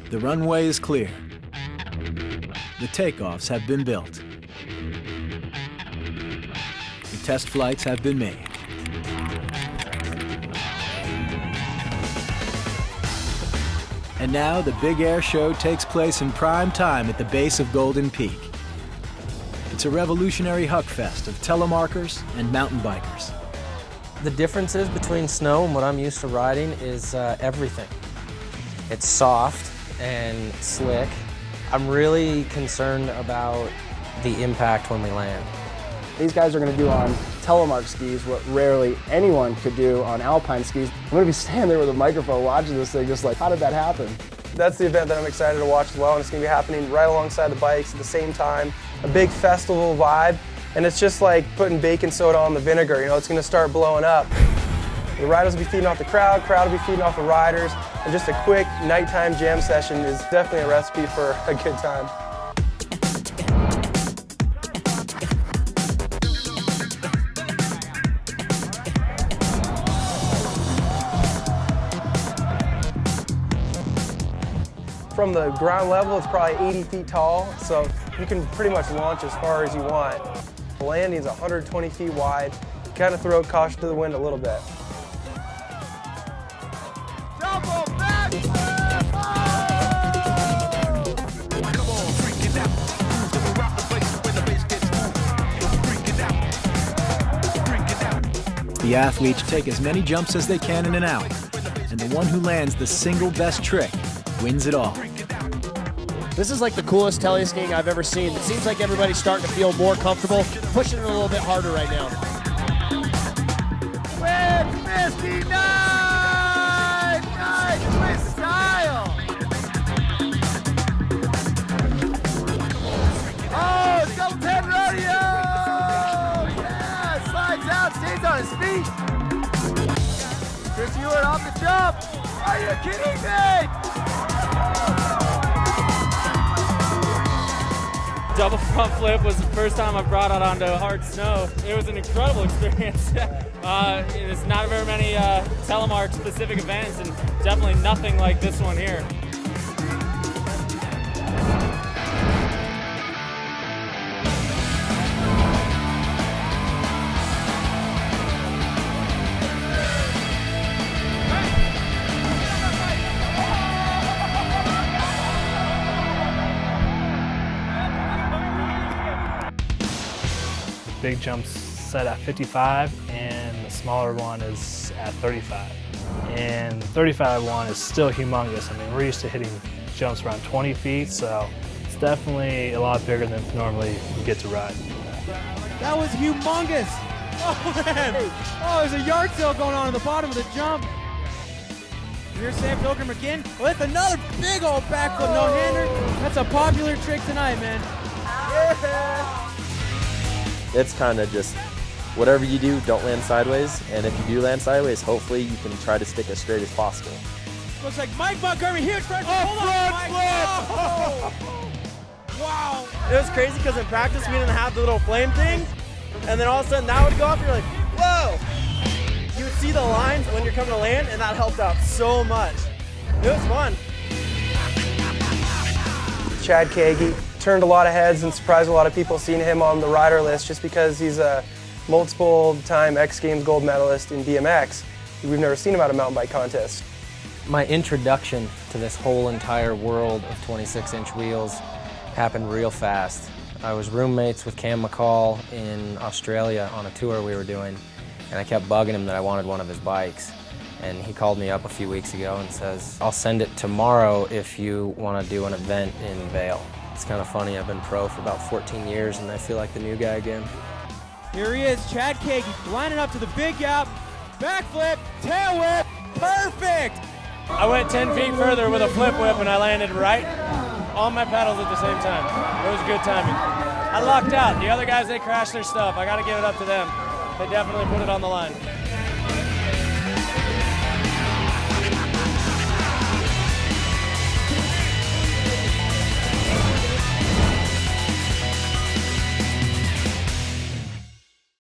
The runway is clear. The takeoffs have been built. The test flights have been made. And now the big air show takes place in prime time at the base of Golden Peak. It's a revolutionary huckfest of telemarkers and mountain bikers. The differences between snow and what I'm used to riding is everything. It's soft and slick. I'm really concerned about the impact when we land. These guys are going to do on telemark skis what rarely anyone could do on alpine skis. I'm going to be standing there with a microphone watching this thing just like, how did that happen? That's the event that I'm excited to watch as well, and it's going to be happening right alongside the bikes at the same time. A big festival vibe, and it's just like putting baking soda on the vinegar. You know, it's going to start blowing up. The riders will be feeding off the crowd will be feeding off the riders, and just a quick nighttime jam session is definitely a recipe for a good time. From the ground level, it's probably 80 feet tall, so you can pretty much launch as far as you want. The landing's 120 feet wide. Kind of throw caution to the wind a little bit. Double backflip! Come on, freak it out. Rock the place when the bass gets freak it out. Freak it out. The athletes take as many jumps as they can in an hour, and the one who lands the single best trick wins it all. This is like the coolest tele skiing I've ever seen. It seems like everybody's starting to feel more comfortable, pushing it a little bit harder right now. Quick, Misty, nice with style. Oh, double 10 rodeo! Yeah, slides out, stays on his feet. Chris Ewart off the jump. Are you kidding me? Double front flip was the first time I brought it onto hard snow. It was an incredible experience. There's not very many telemark specific events, and definitely nothing like this one here. Big jump's set at 55 and the smaller one is at 35. And the 35 one is still humongous. I mean, we're used to hitting jumps around 20 feet, so it's definitely a lot bigger than normally you get to ride. That was humongous. Oh man, oh, there's a yard sale going on at the bottom of the jump. Here's Sam Pilgrim again with another big old backflip no-hander. That's a popular trick tonight, man. Yeah. It's kind of just whatever you do, don't land sideways, and if you do land sideways, hopefully you can try to stick as straight as possible. Looks like Mike Montgomery, huge front flip. Oh, wow. It was crazy because in practice we didn't have the little flame thing, and then all of a sudden that would go off, and you're like, whoa! You would see the lines when you're coming to land, and that helped out so much. It was fun. Chad Kagi turned a lot of heads and surprised a lot of people seeing him on the rider list just because he's a multiple-time X Games gold medalist in BMX. We've never seen him at a mountain bike contest. My introduction to this whole entire world of 26-inch wheels happened real fast. I was roommates with Cam McCall in Australia on a tour we were doing, and I kept bugging him that I wanted one of his bikes. And he called me up a few weeks ago and says, I'll send it tomorrow if you want to do an event in Vail. It's kind of funny, I've been pro for about 14 years and I feel like the new guy again. Here he is, Chad Kagi, lining up to the big gap, backflip, tail whip, perfect! I went 10 feet further with a flip whip and I landed right on my pedals at the same time. It was good timing. I lucked out. The other guys, they crashed their stuff. I got to give it up to them. They definitely put it on the line.